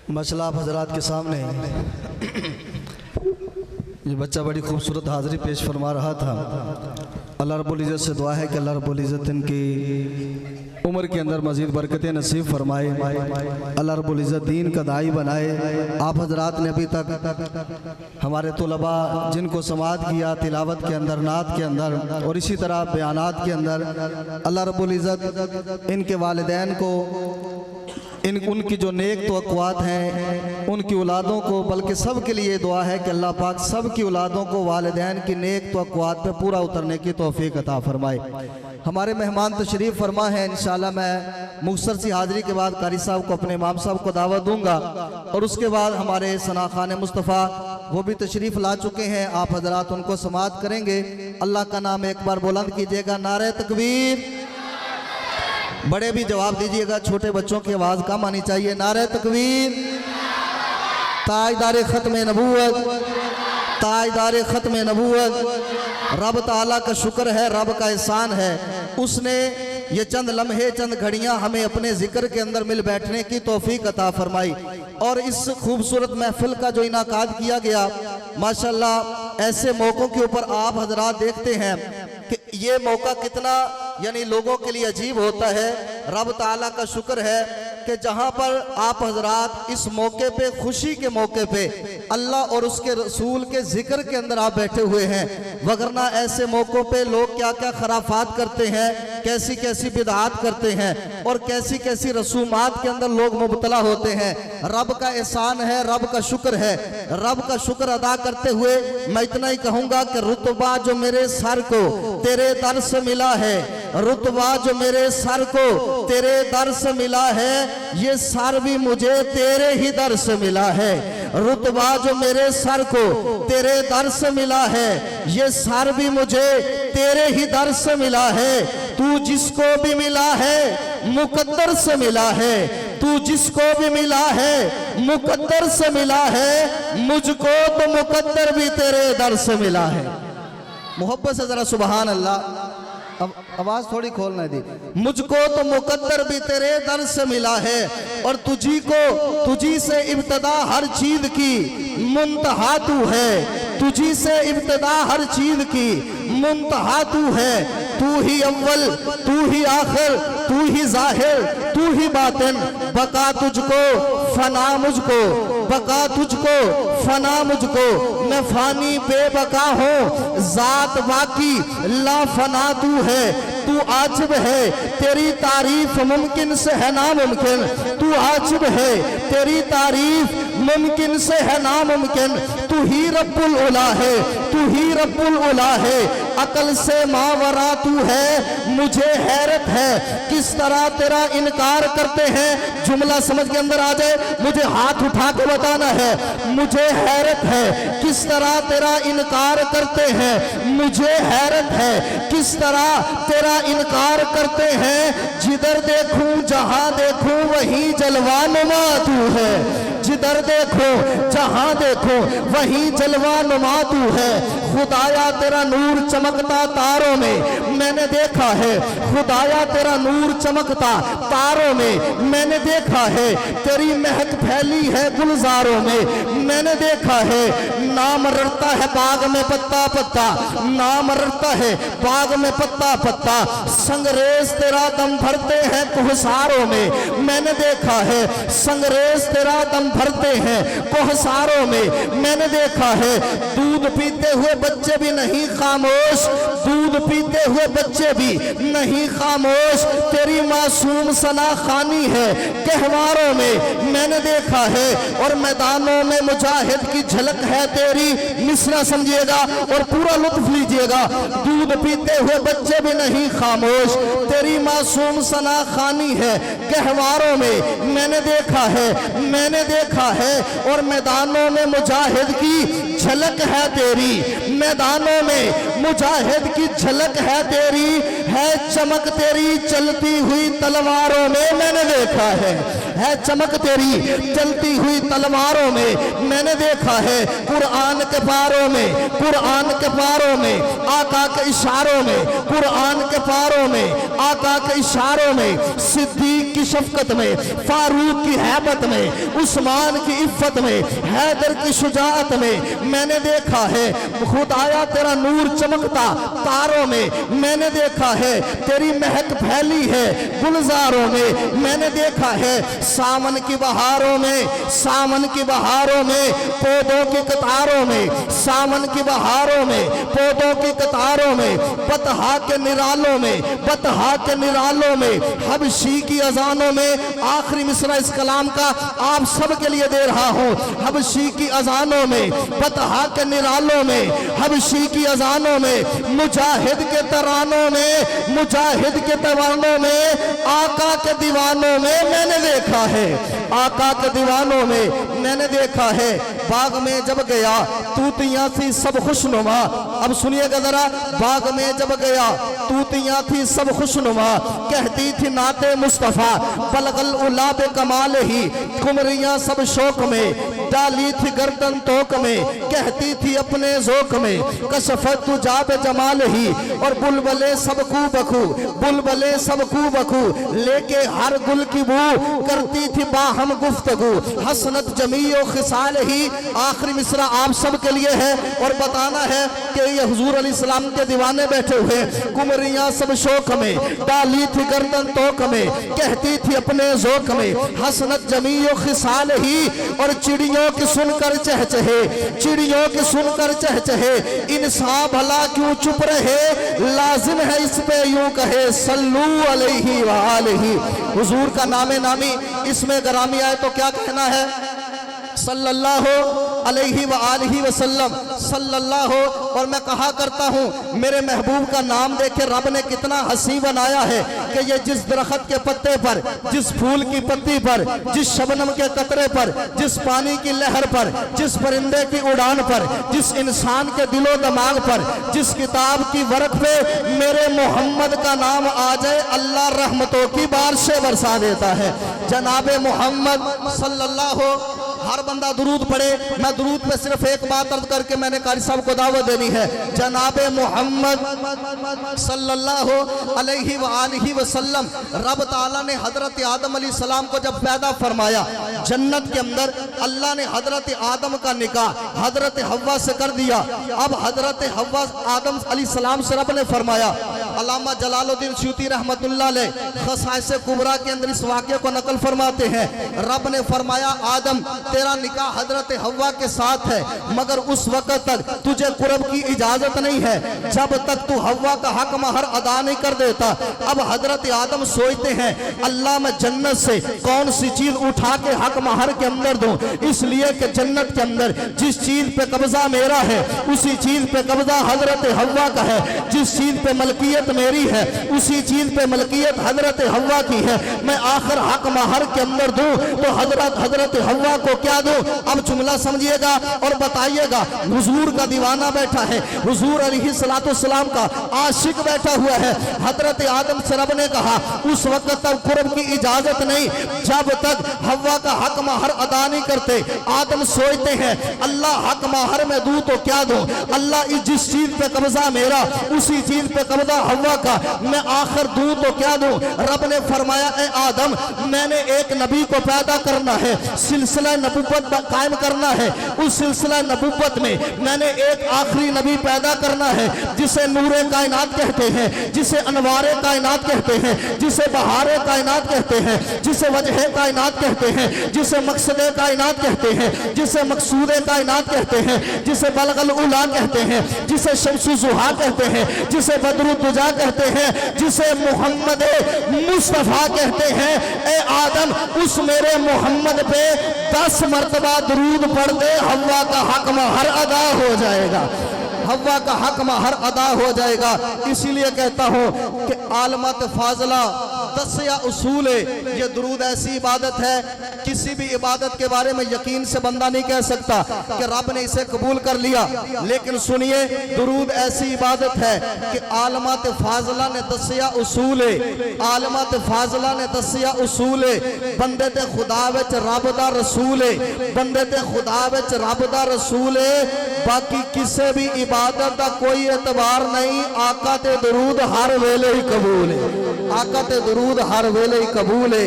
मसला आप हजरात के सामने ये बच्चा बड़ी खूबसूरत हाज़िरी पेश फरमा रहा था। अल्लाह रब्बुल इज़्ज़त से दुआ है कि अल्लाह रब्बुल इज़्ज़त इनकी उम्र के अंदर मज़ीद बरकतें नसीब फरमाए, अल्लाह रब्बुल इज़्ज़त दीन का दाई बनाए। आप हजरात ने अभी तक हमारे तुलबा जिनको समाअत किया तिलावत के अंदर, नात के अंदर और इसी तरह बयानात के अंदर, अल्लाह रब्बुल इज़्ज़त इनके वालिदैन को उनकी जो नेक तवक्कुआत हैं उनकी औलादों को, बल्कि सब के लिए दुआ है कि अल्लाह पाक सब की औलादों को वालिदैन की नेक तवक्कुआत पे पूरा उतरने की तौफीक अता फरमाए। हमारे मेहमान तशरीफ़ फरमा है, इंशाअल्लाह मैं मुख्तसर सी हाज़िरी के बाद कारी साहब को, अपने इमाम साहब को दावत दूंगा और उसके बाद हमारे सना खान मुस्तफ़ा वो भी तशरीफ़ ला चुके हैं। आप हजरात उनको समाअत करेंगे। अल्लाह का नाम एक बार बुलंद कीजिएगा, नारे तकबीर। बड़े भी जवाब दीजिएगा, छोटे बच्चों की आवाज़ कम आनी चाहिए। नारे तकबीर। ताजदार ख़त्म नबूवत, ताजदार ख़त्म नबूवत। रब ताला का शुक्र है, रब का एहसान है, उसने ये चंद लम्हे चंद घड़ियां हमें अपने जिक्र के अंदर मिल बैठने की तौफीक अता फरमाई। और इस खूबसूरत महफिल का जो इनाकाद किया गया, माशाल्लाह ऐसे मौक़ों के ऊपर आप हजरात देखते हैं कि ये मौका कितना यानी लोगों के लिए अजीब होता है। रब ताला का शुक्र है कि जहाँ पर आप हजरात इस मौके पे, खुशी के मौके पे अल्लाह और उसके रसूल के जिक्र के अंदर आप बैठे हुए हैं, वगरना ऐसे मौक़ों पे लोग क्या क्या खराफात करते हैं, कैसी कैसी बिदआत करते हैं और कैसी कैसी रसूमात के अंदर लोग मुबतला होते हैं। रब का एहसान है, रब का शुक्र है। रब का शुक्र अदा करते हुए मैं इतना ही कहूँगा कि रुतबा जो मेरे सर को तेरे दर से मिला है, रुतबा जो मेरे सर को तेरे दर से मिला है, ये सर भी मुझे तेरे ही दर से मिला है। रुतबा जो मेरे सर को तेरे दर से मिला है, ये सर भी मुझे तेरे ही दर से मिला है। तू जिसको भी मिला है मुकद्दर से मिला है, तू जिसको भी मिला है मुकद्दर से मिला है, मुझको तो मुकद्दर भी तेरे दर से मिला है। मोहब्बत से जरा सुभान अल्लाह, अब आवाज थोड़ी खोलना दी। मुझको तो मुकद्दर भी तेरे दर से मिला है और तुझी से इब्तदा हर चीज की मुंतहा तू है, तुझी से इब्तदा हर चीज की मुंतहा तू है। तू ही अव्वल, तू ही आखिर, तू ही जाहिर, तू ही बातिन, बका तुझको फना मुझको, बका तुझको फना मुझको। मैं फानी बेबका हूँ, जात बाकी ला फना तू है। तू आजिब है, तेरी तारीफ मुमकिन से है नामुमकिन। तू आजिब है, तेरी तारीफ मुमकिन से है नामुमकिन। तू ही रब्बुल उला है, तू ही रब्बुल उला है। अकल से मावरा तू है, मुझे हैरत है किस तरह तेरा इनकार करते हैं। जुमला समझ के अंदर आ जाए, मुझे हाथ उठा के बताना है। मुझे हैरत है किस तरह तेरा इनकार करते हैं, मुझे हैरत है किस तरह तेरा इनकार करते हैं। जिधर देखूं जहां देखूं वहीं जलवा नुमा तू है, जिधर देखो जहां देखो वहीं जलवा नुमा तू है। खुदाया तेरा नूर चमकता तारों में मैंने देखा है, खुदाया तेरा नूर चमकता तारों में मैंने देखा है। तेरी महक फैली है गुलजारों में मैंने देखा है। नाम रड़ता है बाग में पत्ता पत्ता, नाम रड़ता है बाग में पत्ता पत्ता। संगरेज तेरा दम भरते हैं कोहसारों में मैंने देखा है, संगरेज तेरा दम भरते हैं कोहसारों में मैंने देखा है। दूध पीते हुए बच्चे भी नहीं खामोश, दूध पीते हुए बच्चे भी नहीं खामोश। तेरी मासूम सना खानी है कहवारों में मैंने देखा है। और मैदानों में मुजाहिद की झलक है तेरी, मिसरा समझिएगा और पूरा लुत्फ लीजिएगा। दूध पीते हुए बच्चे भी नहीं खामोश, तेरी मासूम सना खानी है कहवारों में मैंने देखा है, मैंने देखा है। और मैदानों में मुजाहिद की झलक है तेरी, मैदानों में मुजाहिद की झलक है तेरी, है चमक तेरी चलती हुई तलवारों में मैंने देखा है, है चमक तेरी जलती हुई तलवारों में। मैंने देखा है कुरान के पारों में, कुरान के पारों में, आका के इशारों में, कुरान के पारों में, आका के इशारों में, सिद्दीक की शफकत में, फारूक की हैबत में, उस्मान की इफ्फत में, हैदर की शुजाअत में मैंने देखा है खुदाया तेरा नूर चमकता तारों में। मैंने देखा है तेरी महक फैली है गुलजारों में। मैंने देखा है सावन की बहारों में, सावन की बहारों में, पौधों की कतारों में, सावन की बहारों में, पौधों की कतारों में, बतहा के निरालों में, बतहा के निरालों में, हबशी की अजानों में। आखिरी मिसरा इस कलाम का आप सब के लिए दे रहा हूं। हबशी की अजानों में, बतहा के निरालों में, हबशी की अजानों में, मुजाहिद के तरानों में, मुजाहिद के तरानों में, आका के दीवानों में मैंने देखा है, आका के दीवानों में मैंने देखा है। बाग में जब गया तूतियां थी सब खुशनुमा। अब सुनिएगा जरा, बाग में जब गया तूतियां थी सब खुशनुमा, कहती थी नाते मुस्तफा बलगल उला बे कमाल ही, कुमरियां सब शौक में, डाली थी गर्दन तोक में, कहती थी अपने जोक में, कशफत तू जाब जमाल ही, और बुलबले सब कू बखू, बुलबले सब कू बखू, लेके हर गुल की बू करती थी बाहम गुफ्तगू, हसनत जमीओ खिसाल ही। आखिरी मिसरा आप सब के लिए है और बताना है कि ये हुजूर अलैहिस्सलाम के दीवाने बैठे हुए, कुमरियां सब शौक में, डाली थी गर्दन तोक में, कहती थी अपने जोक में, हसनत जमीओ खिसाल ही, और चिड़ियों की सुनकर चहचहे, चिड़ियों की सुनकर चहचहे, इंसान भला क्यों चुप रहे, लाजिम है इस पे यूं कहे सल्लू अलैहि व आलिही। हुजूर का नामे नामी इसमें गरामी आए तो क्या कहना है, सल्लल्लाहु अलैहि व आलिही वसल्लम, सल्लल्लाहु। और मैं कहा करता हूँ मेरे महबूब का नाम देखे रब ने कितना हंसी बनाया है कि ये जिस दरख्त के पत्ते पर, जिस फूल की पत्ती पर, जिस शबनम के कतरे पर, जिस पानी की लहर पर, जिस परिंदे की उड़ान पर, जिस इंसान के दिलो दिमाग पर, जिस किताब की वर्क पे मेरे मोहम्मद का नाम आ जाए, अल्लाह रहमतों की बारिशें बरसा देता है। जनाबे मोहम्मद सल्लल्लाहु, हर बंदा दुरूद पढ़े। मैं दुरूद पे सिर्फ एक बात अर्ज करके मैंने कारी साहब को दावत देनी है। जनाबे मोहम्मद सल्लल्लाहु अलैहि व आलिही वसल्लम, रब ताला ने हजरत आदम अलैहिस्सलाम को जब पैदा फरमाया जन्नत के अंदर, अल्लाह ने हजरत आदम का निकाह हजरत हव्वा से कर दिया। अब हजरत हव्वा आदम अलैहिस्सलाम से रब ने फरमाया, अल्लामा जलालुद्दीन सूती रहमतुल्लाह अलैह खसाइस कुबरा के अंदर इस वाक़े को नकल फरमाते हैं। रब ने फरमाया आदम तेरा निकाह हजरत हव्वा के साथ है, मगर उस वक्त तक तुझे कुर्ब की इजाजत नहीं है जब तक तू हव्वा का हक महर अदा नहीं कर देता। अब हजरत आदम सोचते हैं अल्लाह मैं जन्नत से कौन सी चीज उठा के हक महर के अंदर दूं, इसलिए कि जन्नत के अंदर जिस चीज पे कब्जा मेरा है उसी चीज पे कब्जा हजरत हव्वा का है, जिस चीज पे मलकियत मेरी है उसी चीज पे मलकियत हजरत हव्वा की है। मैं आखिर हक महर के अंदर दूं तो हजरत हव्वा को क्या दूं? अब जुमला समझिएगा और बताइएगा। हुजूर का दीवाना बैठा है, हुजूर अलैहिस्सलाम का आशिक बैठा हुआ है। हजरत आदम से रब ने कहा उस वक्त तक कुर्ब की इजाजत नहीं जब तक हव्वा का हक महर अदा नहीं करते। आदम सोचते हैं अल्लाह हक महर में दूं तो क्या दूं, अल्लाह जिस चीज पे कब्जा मेरा उसी चीज पे कब्जा हव्वा का, मैं आखिर दूं तो क्या दूं? रब ने फरमाया ए आदम मैंने एक नबी को पैदा करना है, सिलसिला नबूवत कायम करना है। उस सिलसिला नबूवत में मैंने एक आखिरी नबी पैदा करना है जिसे नूरे कायनात कहते हैं, जिसे अनवारे कायनात कहते हैं, जिसे बहारे कायनात कहते हैं, जिसे वजह कायनात कहते हैं, जिसे मकसद कायनात कहते हैं, जिसे मकसूद कायनात कहते हैं, जिसे बलगल उला कहते हैं, जिसे शम्सु ज़ुहा कहते हैं, जिसे बदरुद्दुजा कहते हैं, जिसे मोहम्मद मुस्तफ़ा कहते हैं। ए आदम उस मेरे मोहम्मद पे 10 मरतबा दरूद पढ़ दे, हव्वा का हक महर अदा हो जाएगा, हव्वा का हक महर अदा हो जाएगा। इसीलिए कहता हूं कि आलमत फाजला दसिया उसूल है। ये दुरूद ऐसी इबादत है, किसी भी इबादत के बारे में यकीन से बंदा नहीं कह सकता कि रब ने इसे कबूल कर लिया। लेकिन सुनिए, दुरूद ऐसी इबादत है कि आलमात फाजला ने दसिया उसूल है, आलमात फाजला ने दसिया उसूल है। बंदे ते खुदा विच रब दा रसूल है, बंदे ते खुदा विच रब दा रसूल है। बाकी किसी भी इबादत का कोई एतबार नहीं। आका ते दुरूद हर वेले ही कबूल है, आका ते दुरूद हर वेले ही कबूल है।